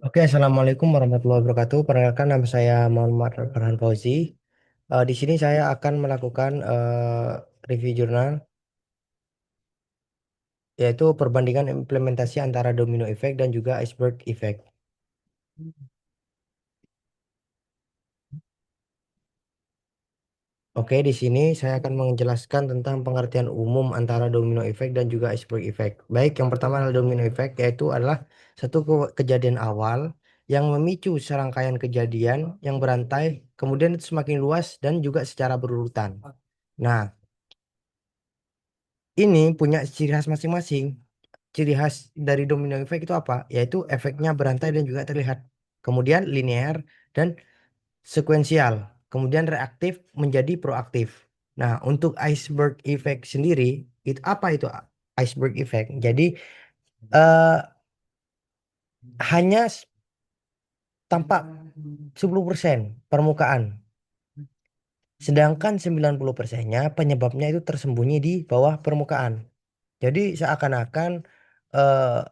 Oke, Assalamualaikum warahmatullahi wabarakatuh. Perkenalkan nama saya Muhammad Farhan Fauzi. Di sini saya akan melakukan review jurnal, yaitu perbandingan implementasi antara domino effect dan juga iceberg effect. Oke, di sini saya akan menjelaskan tentang pengertian umum antara domino effect dan juga iceberg effect. Baik, yang pertama adalah domino effect, yaitu adalah satu kejadian awal yang memicu serangkaian kejadian yang berantai, kemudian itu semakin luas dan juga secara berurutan. Nah, ini punya ciri khas masing-masing. Ciri khas dari domino effect itu apa? Yaitu efeknya berantai dan juga terlihat. Kemudian linear dan sekuensial. Kemudian reaktif menjadi proaktif. Nah, untuk iceberg effect sendiri, itu apa itu iceberg effect? Jadi eh, hanya tampak 10% permukaan. Sedangkan 90%-nya penyebabnya itu tersembunyi di bawah permukaan. Jadi seakan-akan eh,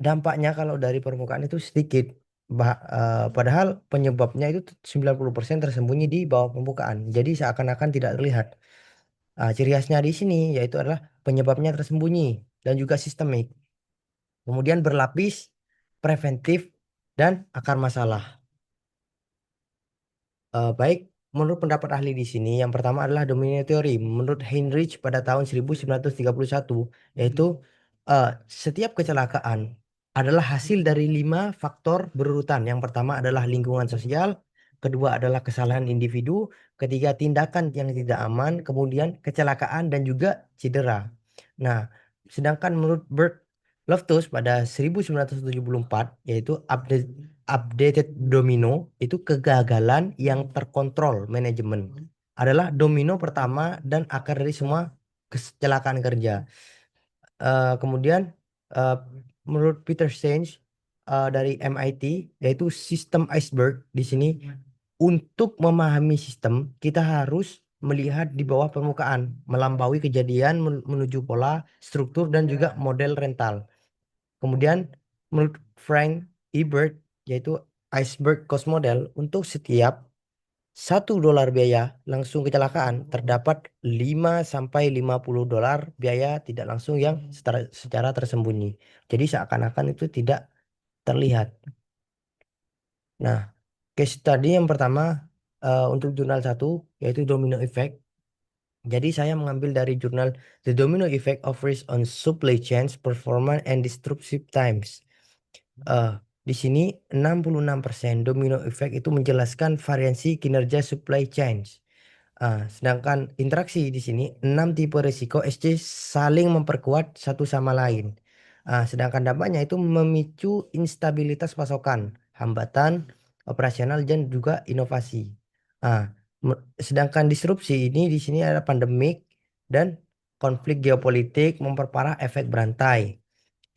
dampaknya kalau dari permukaan itu sedikit. Padahal penyebabnya itu 90% tersembunyi di bawah permukaan. Jadi seakan-akan tidak terlihat. Ciri khasnya di sini yaitu adalah penyebabnya tersembunyi dan juga sistemik. Kemudian berlapis, preventif, dan akar masalah. Baik, menurut pendapat ahli di sini, yang pertama adalah domino teori. Menurut Heinrich pada tahun 1931, yaitu eh, setiap kecelakaan adalah hasil dari 5 faktor berurutan. Yang pertama adalah lingkungan sosial, kedua adalah kesalahan individu, ketiga tindakan yang tidak aman, kemudian kecelakaan dan juga cedera. Nah, sedangkan menurut Bert Loftus pada 1974, yaitu updated domino itu kegagalan yang terkontrol manajemen adalah domino pertama dan akar dari semua kecelakaan kerja. Kemudian eh, menurut Peter Senge dari MIT, yaitu sistem iceberg di sini, untuk memahami sistem kita harus melihat di bawah permukaan, melampaui kejadian menuju pola, struktur dan juga model rental. Kemudian menurut Frank Ebert, yaitu iceberg cost model, untuk setiap $1 biaya langsung kecelakaan terdapat 5 sampai $50 biaya tidak langsung yang secara tersembunyi. Jadi seakan-akan itu tidak terlihat. Nah, case tadi yang pertama untuk jurnal satu yaitu domino effect. Jadi saya mengambil dari jurnal The Domino Effect of Risk on Supply Chains Performance and Disruptive Times. Eh, di sini 66% domino effect itu menjelaskan variasi kinerja supply chains. Sedangkan interaksi di sini 6 tipe risiko SC saling memperkuat satu sama lain. Sedangkan dampaknya itu memicu instabilitas pasokan, hambatan operasional dan juga inovasi. Ah, Sedangkan disrupsi ini di sini ada pandemik dan konflik geopolitik memperparah efek berantai.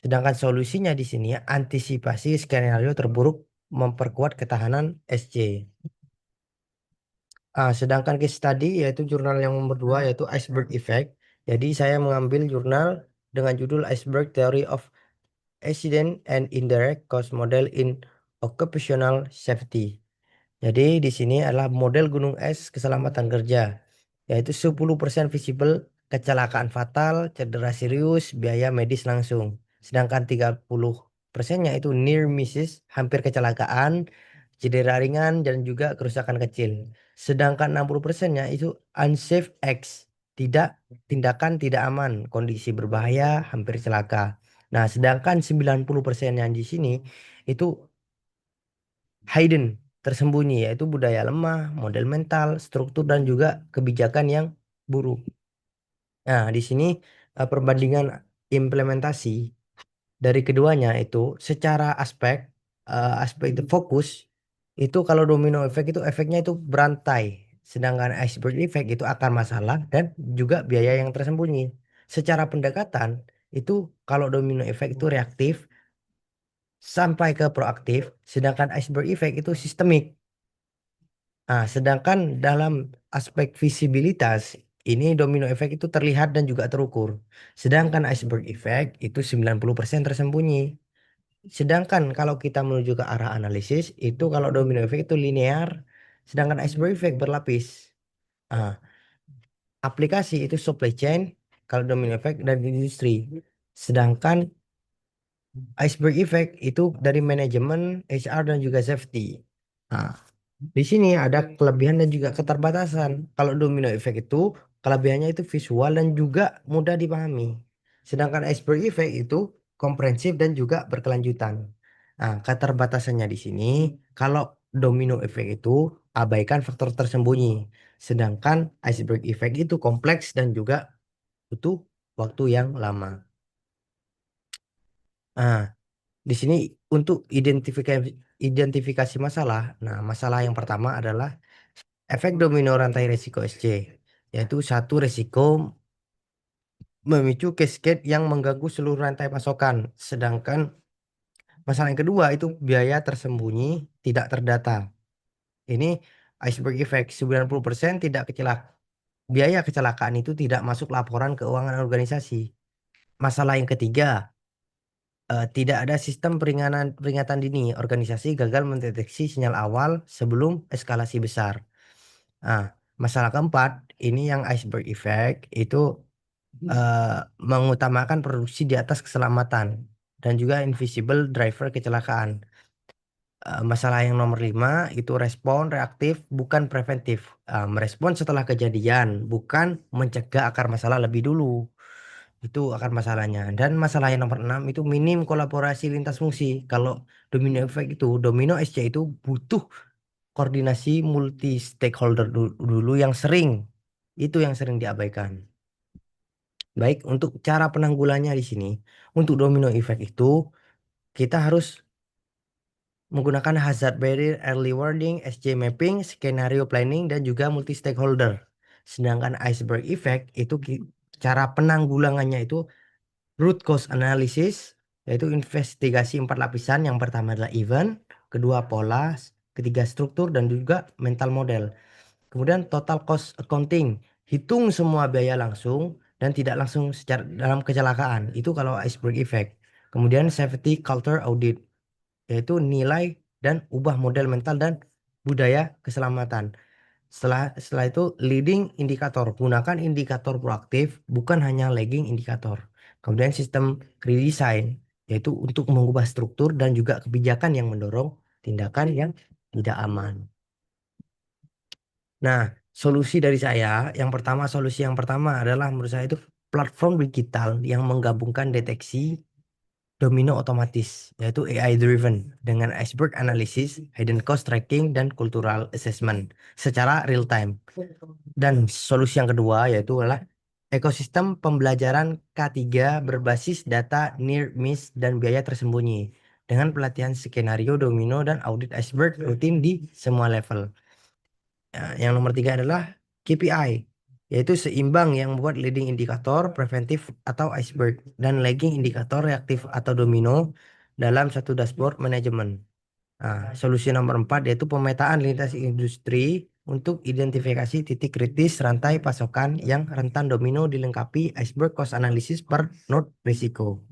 Sedangkan solusinya di sini antisipasi skenario terburuk memperkuat ketahanan SC. Sedangkan case study yaitu jurnal yang nomor 2 yaitu Iceberg Effect. Jadi saya mengambil jurnal dengan judul Iceberg Theory of Accident and Indirect Cost Model in Occupational Safety. Jadi di sini adalah model gunung es keselamatan kerja, yaitu 10% visible kecelakaan fatal, cedera serius, biaya medis langsung. Sedangkan 30%-nya itu near misses, hampir kecelakaan, cedera ringan dan juga kerusakan kecil. Sedangkan 60%-nya itu unsafe acts, tidak tindakan tidak aman, kondisi berbahaya, hampir celaka. Nah, sedangkan 90% yang di sini itu hidden, tersembunyi, yaitu budaya lemah, model mental, struktur dan juga kebijakan yang buruk. Nah, di sini perbandingan implementasi dari keduanya itu secara aspek the fokus itu kalau domino effect itu efeknya itu berantai, sedangkan iceberg effect itu akar masalah dan juga biaya yang tersembunyi. Secara pendekatan itu kalau domino effect itu reaktif sampai ke proaktif, sedangkan iceberg effect itu sistemik. Sedangkan dalam aspek visibilitas, ini domino effect itu terlihat dan juga terukur. Sedangkan iceberg effect itu 90% tersembunyi. Sedangkan kalau kita menuju ke arah analisis, itu kalau domino effect itu linear, sedangkan iceberg effect berlapis. Ah, aplikasi itu supply chain, kalau domino effect dari industri. Sedangkan iceberg effect itu dari manajemen, HR dan juga safety. Nah, di sini ada kelebihan dan juga keterbatasan. Kalau domino effect itu kelebihannya itu visual dan juga mudah dipahami. Sedangkan iceberg effect itu komprehensif dan juga berkelanjutan. Nah, keterbatasannya di sini kalau domino effect itu abaikan faktor tersembunyi. Sedangkan iceberg effect itu kompleks dan juga butuh waktu yang lama. Nah, di sini untuk identifikasi masalah. Nah, masalah yang pertama adalah efek domino rantai risiko SC, yaitu satu risiko memicu cascade yang mengganggu seluruh rantai pasokan. Sedangkan masalah yang kedua itu biaya tersembunyi tidak terdata. Ini iceberg effect 90% tidak biaya kecelakaan itu tidak masuk laporan keuangan organisasi. Masalah yang ketiga, tidak ada sistem peringatan dini. Organisasi gagal mendeteksi sinyal awal sebelum eskalasi besar. Nah, masalah keempat, ini yang iceberg effect itu mengutamakan produksi di atas keselamatan dan juga invisible driver kecelakaan. Masalah yang nomor 5 itu respon reaktif bukan preventif. Merespon setelah kejadian bukan mencegah akar masalah lebih dulu. Itu akar masalahnya. Dan masalah yang nomor 6 itu minim kolaborasi lintas fungsi. Kalau domino effect itu, domino SC itu butuh koordinasi multi stakeholder dulu yang sering. Itu yang sering diabaikan. Baik, untuk cara penanggulannya di sini, untuk domino effect itu kita harus menggunakan hazard barrier, early warning, SJ mapping, skenario planning, dan juga multi stakeholder. Sedangkan iceberg effect itu cara penanggulangannya itu root cause analysis, yaitu investigasi 4 lapisan. Yang pertama adalah event, kedua pola, ketiga struktur, dan juga mental model. Kemudian total cost accounting, hitung semua biaya langsung dan tidak langsung secara dalam kecelakaan. Itu kalau iceberg effect. Kemudian safety culture audit, yaitu nilai dan ubah model mental dan budaya keselamatan. Setelah itu leading indikator, gunakan indikator proaktif bukan hanya lagging indikator. Kemudian sistem redesign, yaitu untuk mengubah struktur dan juga kebijakan yang mendorong tindakan yang tidak aman. Nah, solusi yang pertama adalah menurut saya itu platform digital yang menggabungkan deteksi domino otomatis, yaitu AI driven dengan iceberg analysis, hidden cost tracking, dan cultural assessment secara real time. Dan solusi yang kedua yaitu adalah ekosistem pembelajaran K3 berbasis data near miss dan biaya tersembunyi dengan pelatihan skenario domino dan audit iceberg rutin di semua level. Yang nomor 3 adalah KPI, yaitu seimbang yang membuat leading indikator preventif atau iceberg dan lagging indikator reaktif atau domino dalam satu dashboard manajemen. Solusi nomor 4 yaitu pemetaan lintas industri untuk identifikasi titik kritis rantai pasokan yang rentan domino dilengkapi iceberg cost analysis per node risiko.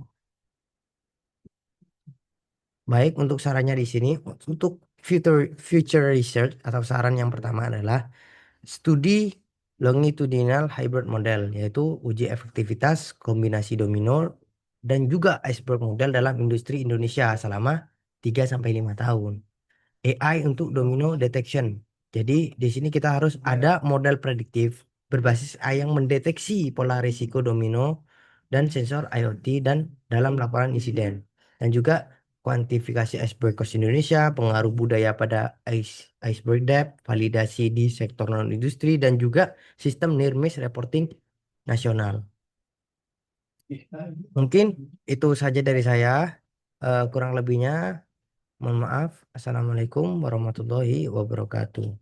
Baik, untuk sarannya di sini, untuk future research atau saran yang pertama adalah studi longitudinal hybrid model, yaitu uji efektivitas kombinasi domino dan juga iceberg model dalam industri Indonesia selama 3 sampai 5 tahun. AI untuk domino detection. Jadi di sini kita harus ada model prediktif berbasis AI yang mendeteksi pola risiko domino dan sensor IoT dan dalam laporan insiden. Dan juga kuantifikasi iceberg cost Indonesia, pengaruh budaya pada iceberg depth, validasi di sektor non-industri, dan juga sistem near miss reporting nasional. Mungkin itu saja dari saya. Kurang lebihnya mohon maaf. Assalamualaikum warahmatullahi wabarakatuh.